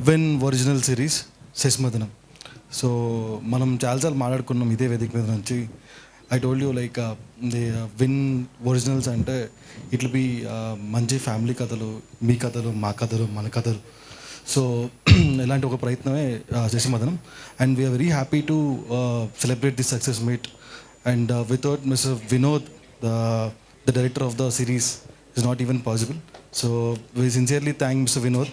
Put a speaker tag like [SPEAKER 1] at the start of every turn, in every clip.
[SPEAKER 1] Win original series Sasimadhanam. So మనం చాలాసార్లు మాట్లాడుకున్నాం ఇదే వేదిక మీద నుంచి. I told you like the Win originals అంటే ఇట్ బి మంచి ఫ్యామిలీ కథలు, మీ కథలు, మా కథలు, మన కథలు. సో ఇలాంటి ఒక ప్రయత్నమే Sasimadhanam. And we are very happy to celebrate this success meet. And without mister Vinod, the director of the series, is not even possible. So we sincerely thank Mr. Vinod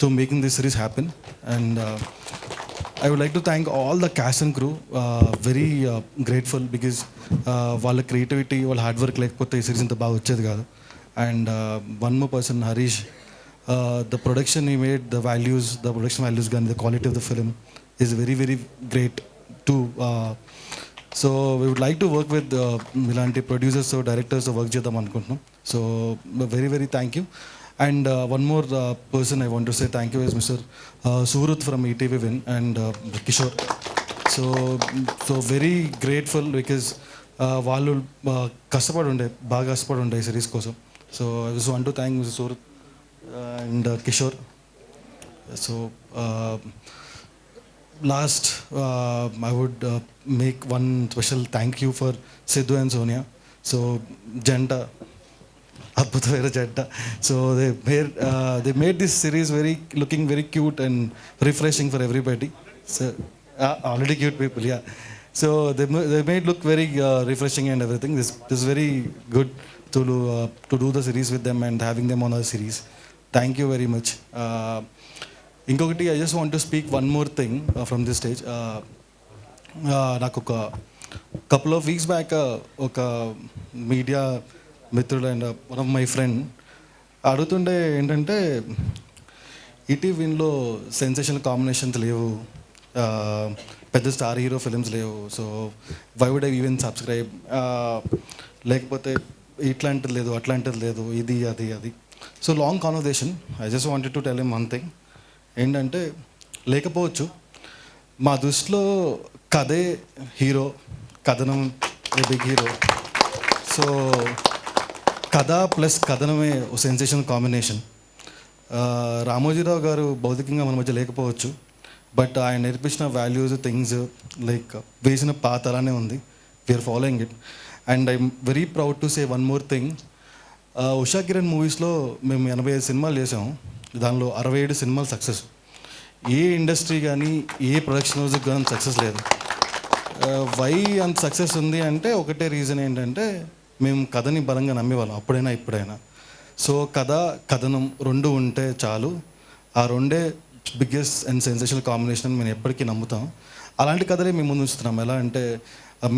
[SPEAKER 1] to making this series happen. And I would like to thank all the cast and crew. Very grateful because వాళ్ళ creativity, వాళ్ళ hard work లేకపోతే ఈ series ఇంత బాగా వచ్చేది కాదు. And one more person, Harish, the production he made, the production values and the quality of the film is very, very great too. So we would like to work with ఇలాంటి producers, directors work చేద్దాం అనుకుంటున్నాం. So very very thank you. And one more person I want to say thank you is mister Surat from ETV Win and Kishore. So very grateful because వాళ్ళు బాగా కష్టపడి ఉండే ఈ series కోసం. So I just want to thank mister Surat and Kishore. So last, I would make one special thank you for Sidhu and Sonia. So Janta, Adbhutavera Janta. So they made this series looking very cute and refreshing for everybody. So already cute people, yeah. So they made look very refreshing and everything. This is very good to do the series with them and having them on our series. Thank you very much. ఇంకొకటి, I just want to speak one more thing from this stage. నాకు ఒక couple of weeks back ఒక media మిత్రుడు and one of my friend అడుగుతుండే ఏంటంటే, ఈటీవీలో sensational combinations లేవు, పెద్ద స్టార్ హీరో ఫిలిమ్స్ లేవు, so why would I even subscribe, లేకపోతే ఇట్లాంటిది లేదు, అట్లాంటిది లేదు, ఇది అది. So long conversation. I just wanted to tell him one thing. ఏంటంటే, లేకపోవచ్చు, మా దృష్టిలో కథే హీరో, కథనం ఏ బిగ్ హీరో. సో కథ ప్లస్ కథనమే ఒక సెన్సేషన్ కాంబినేషన్. రామోజీరావు గారు భౌతికంగా మన మధ్య లేకపోవచ్చు, బట్ ఆయన నేర్పించిన వాల్యూస్, థింగ్స్ లైక్ వేసిన పాత అలానే ఉంది. We are following it. And I'm very proud to say one more thing. Usha Kiran మూవీస్లో మేము 85 సినిమాలు చేసాము. దానిలో 67 సినిమాలు సక్సెస్. ఏ ఇండస్ట్రీ కానీ ఏ ప్రొడక్షన్ హౌస్కి కానీ సక్సెస్ లేదు. వై అంత సక్సెస్ ఉంది అంటే ఒకటే రీజన్ ఏంటంటే, మేము కథని బలంగా నమ్మేవాళ్ళం అప్పుడైనా ఇప్పుడైనా. సో కథ, కథనం రెండు ఉంటే చాలు. ఆ రెండే బిగ్గెస్ట్ అండ్ సెన్సేషనల్ కాంబినేషన్ మేము ఎప్పటికీ నమ్ముతాం. అలాంటి కథలే మేము ముందు ఉంచుతున్నాం. ఎలా అంటే,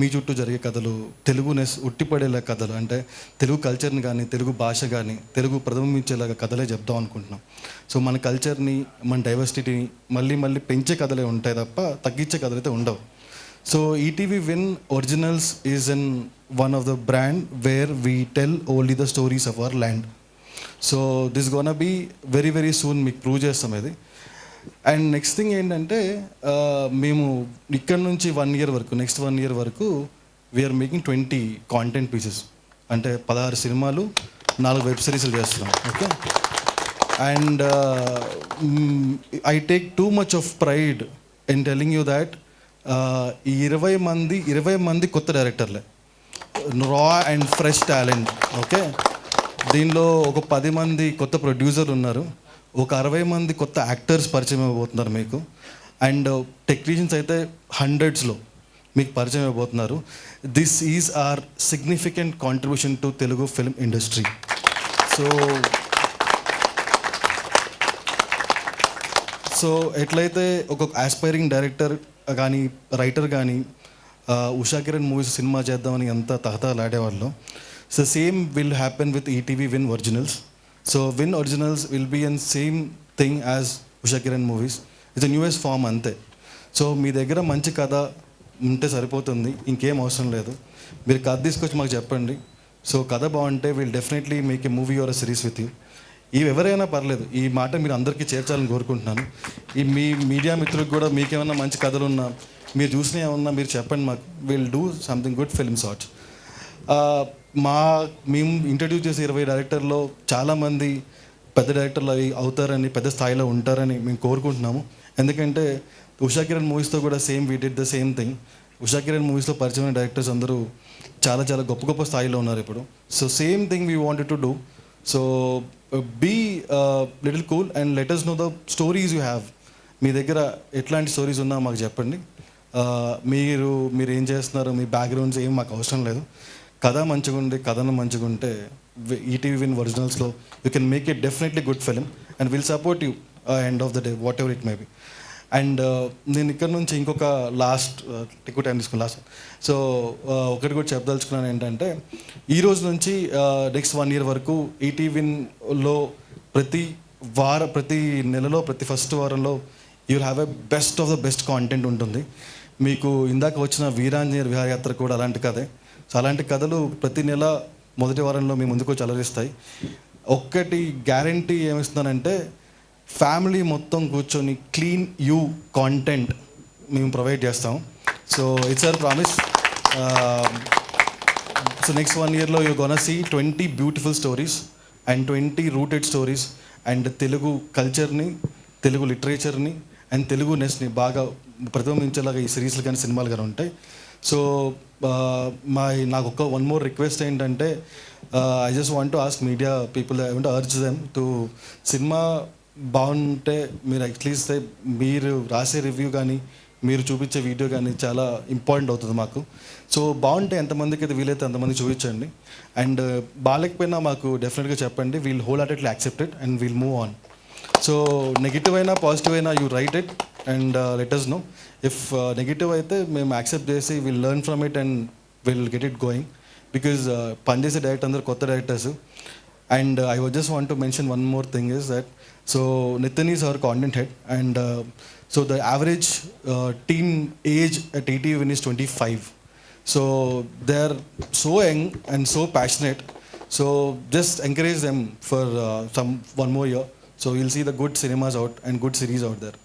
[SPEAKER 1] మీ చుట్టూ జరిగే కథలు, తెలుగునెస్ ఉట్టిపడేలా కథలు, అంటే తెలుగు కల్చర్ని కానీ, తెలుగు భాష కానీ, తెలుగు ప్రతిబింబించేలాగా కథలే చెప్దాం అనుకుంటున్నాం. సో మన కల్చర్ని, మన డైవర్సిటీని మళ్ళీ పెంచే కథలే ఉంటాయి తప్ప తగ్గించే కథలు అయితే ఉండవు. So ETV Win originals is in one of the brand where we tell only the stories of our land. So this gonna be very very soon మీకు ప్రూవ్ చేస్తాం ఇది. అండ్ నెక్స్ట్ థింగ్ ఏంటంటే, మేము ఇక్కడ నుంచి 1 year వరకు, next 1 year వరకు we are making 20 content pieces. అంటే 16 సినిమాలు, 4 వెబ్ సిరీస్లు చేస్తున్నాం. Okay. And I take too much of pride in telling you that ఈ 20 మంది కొత్త డైరెక్టర్లే, రా అండ్ ఫ్రెష్ టాలెంట్. ఓకే. దీనిలో ఒక 10 మంది కొత్త ప్రొడ్యూసర్లు ఉన్నారు, ఒక 60 మంది కొత్త యాక్టర్స్ పరిచయం అయిపోతున్నారు మీకు. అండ్ టెక్నీషియన్స్ అయితే 100sలో మీకు పరిచయం అయిపోతున్నారు. This is our significant contribution to Telugu film industry. So ఎట్లయితే ఒక ఆస్పైరింగ్ డైరెక్టర్ కానీ, రైటర్ కానీ ఉషా కిరణ్ మూవీస్ సినిమా చేద్దామని ఎంత తహతలాడేవాళ్ళు, so same will happen with ETV Win originals. So Win Originals will be in same thing as Usha Kiran movies. It's a newest form అంతే. So మీ దగ్గర మంచి కథ ఉంటే సరిపోతుంది, ఇంకేం అవసరం లేదు. మీరు కథ తీసుకొచ్చి మాకు చెప్పండి. సో కథ బాగుంటే will definitely make a movie or a series with you. ఇవి ఎవరైనా పర్లేదు, ఈ మాట మీరు అందరికీ చేర్చాలని కోరుకుంటున్నాను. ఈ మీ మీడియా మిత్రులకు కూడా మీకేమన్నా మంచి కథలు ఉన్నా, మీరు చూసినా ఏమన్నా మీరు చెప్పండి మాకు. Will do something good film shorts. మేము ఇంట్రడ్యూస్ చేసే 20 డైరెక్టర్లో చాలామంది పెద్ద డైరెక్టర్లు అవి అవుతారని, పెద్ద స్థాయిలో ఉంటారని మేము కోరుకుంటున్నాము. ఎందుకంటే ఉషా కిరణ్ మూవీస్తో కూడా same we did the same thing. Usha Kiran మూవీస్లో పరిచయమైన డైరెక్టర్స్ అందరూ చాలా చాలా గొప్ప గొప్ప స్థాయిలో ఉన్నారు ఇప్పుడు. So same thing we wanted to do. So be little cool and let us know the stories you have. మీ దగ్గర ఎట్లాంటి స్టోరీస్ ఉన్నా మాకు చెప్పండి. మీరు ఏం చేస్తున్నారు, మీ బ్యాక్గ్రౌండ్స్ ఏం మాకు అవసరం లేదు. కథ మంచిగా ఉండి, కథనం మంచిగా ఉంటే ఈటీవీ విన్ ఒరిజినల్స్లో you can make it definitely good film and will support you end of the day whatever it may be. And నేను ఇక్కడ నుంచి ఇంకొక ఎక్కువ టైం తీసుకుని సో ఒకటి కూడా చెప్పదలుచుకున్నాను ఏంటంటే, ఈ రోజు నుంచి నెక్స్ట్ 1 year వరకు ఈటీవీలో ప్రతి నెలలో ప్రతి ఫస్ట్ వారంలో you will have a best of the best content ఉంటుంది. మీకు ఇందాక వచ్చిన వీరాంజనేయ విహారయాత్ర కూడా అలాంటి కథే. సో అలాంటి కథలు ప్రతి నెల మొదటి వారంలో మీ ముందుకు వచ్చి అలరిస్తాయి. ఒక్కటి గ్యారంటీ ఏమిస్తున్నానంటే, ఫ్యామిలీ మొత్తం కూర్చొని క్లీన్ యూ కాంటెంట్ మేము ప్రొవైడ్ చేస్తాం. So it's our promise. So next 1 yearలో you gonna see 20 beautiful stories and 20 rooted stories and Telugu కల్చర్ని, తెలుగు లిటరేచర్ని అండ్ తెలుగునెస్ని బాగా ప్రతిబింబించేలాగా ఈ సిరీస్లు కానీ సినిమాలు కానీ ఉంటాయి. సో నాకు ఒక వన్ మోర్ రిక్వెస్ట్ ఏంటంటే, I just want to ask media people, I want to urge them to cinema బాగుంటే మీరు అట్లీస్ట్ మీరు రాసే రివ్యూ కానీ మీరు చూపించే వీడియో కానీ చాలా ఇంపార్టెంట్ అవుతుంది మాకు. సో బాగుంటే ఎంతమందికి అయితే వీలైతే అంతమంది చూపించండి. అండ్ బాగాలేకపోయినా మాకు డెఫినెట్గా చెప్పండి. We'll whole heartedly accept it and we'll move on. So negative అయినా పాజిటివ్ అయినా you write it and let us know. If negative అయితే మేము యాక్సెప్ట్ చేసి will learn from it and will get it going. Because పనిచేసే director అందరూ కొత్త directors. And I just want to mention one more thing is that, so Nitin is our content head and so the average teen age at ETV Win is 25. So they're so young and so passionate. So just encourage them for one more year. So you'll see the good cinemas out and good series out there.